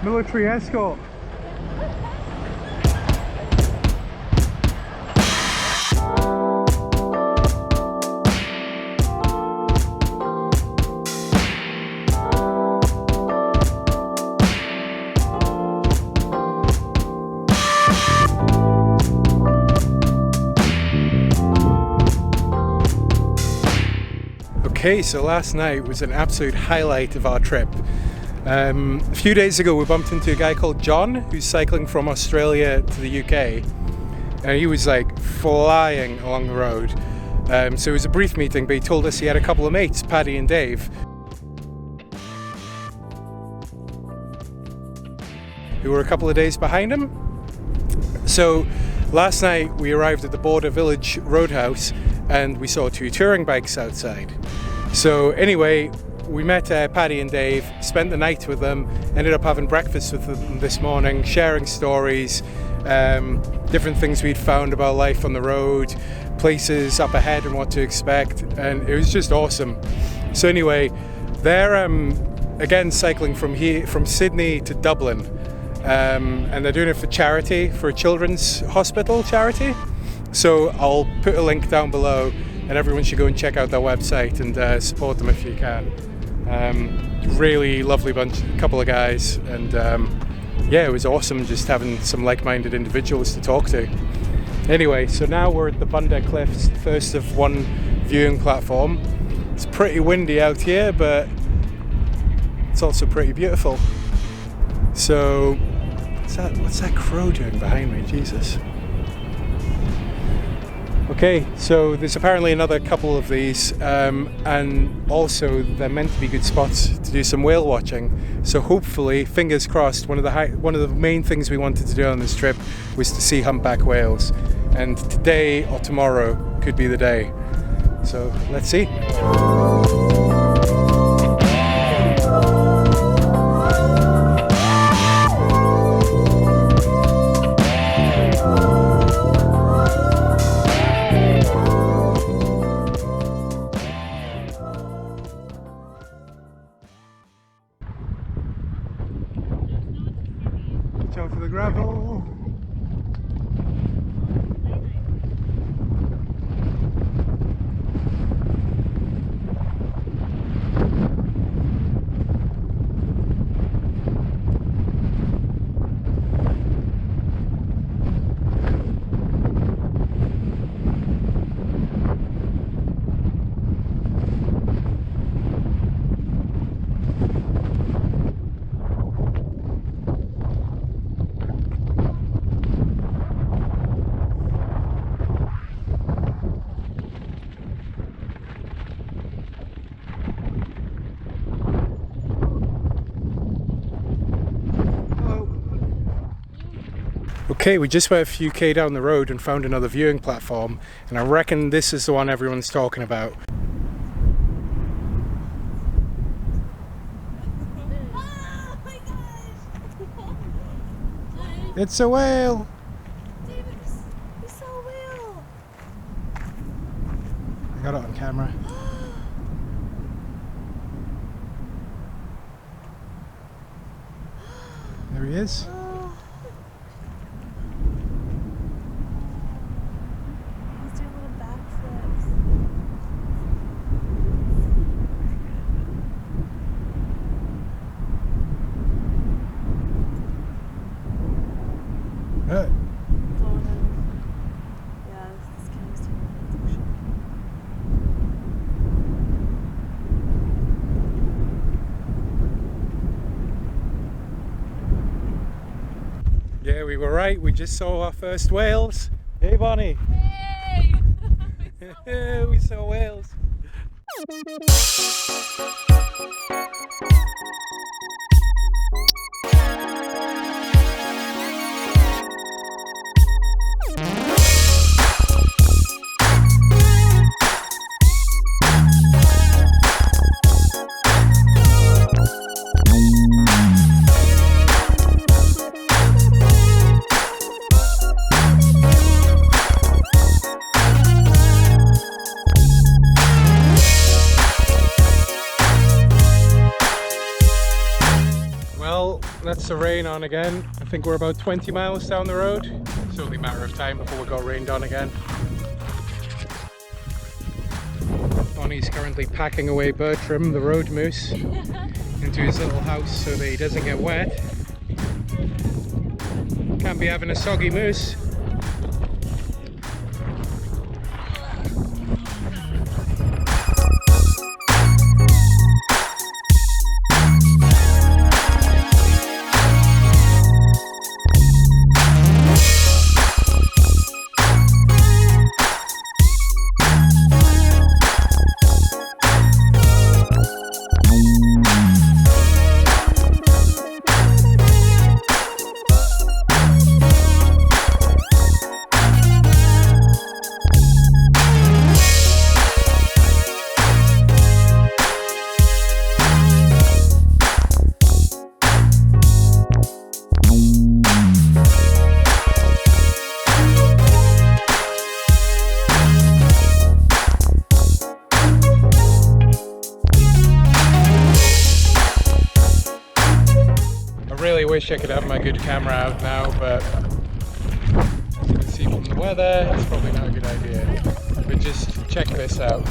Military escort. Okay, so last night was an absolute highlight of our trip. A few days ago we bumped into a guy called John who's cycling from Australia to the UK, and he was like flying along the road. So it was a brief meeting, but he told us he had a couple of mates, Paddy and Dave, who were a couple of days behind him. So last night we arrived at the Border Village Roadhouse and we saw 2 touring bikes outside. So anyway, we met Paddy and Dave, spent the night with them, ended up having breakfast with them this morning, sharing stories, different things we'd found about life on the road, places up ahead and what to expect, and it was just awesome. So anyway, they're again cycling from Sydney to Dublin, and they're doing it for charity, for a children's hospital charity. So I'll put a link down below, and everyone should go and check out their website and support them if you can. Really lovely couple of guys, and yeah, it was awesome just having some like-minded individuals to talk to. Anyway, so now we're at the Bunday Cliffs, first of one viewing platform. It's pretty windy out here, but it's also pretty beautiful. So what's that crow doing behind me? Jesus. Okay, so there's apparently another couple of these, and also they're meant to be good spots to do some whale watching. So hopefully, fingers crossed, one of the main things we wanted to do on this trip was to see humpback whales, and today or tomorrow could be the day. So let's see. Watch out for the gravel. Okay, we just went a few K down the road and found another viewing platform, and I reckon this is the one everyone's talking about. Oh my gosh! It's a whale! David, we saw a whale! I got it on camera. There he is. Yeah, we were right. We just saw our first whales. Hey, Bonnie. Hey! We saw whales. that's the rain on again. I think we're about 20 miles down the road. It's only a matter of time before we got rained on again. Bonnie's currently packing away Bertram, the road moose, into his little house so that he doesn't get wet. Can't be having a soggy moose. I really wish I could have my good camera out now, but as you can see from the weather, it's probably not a good idea. But just check this out.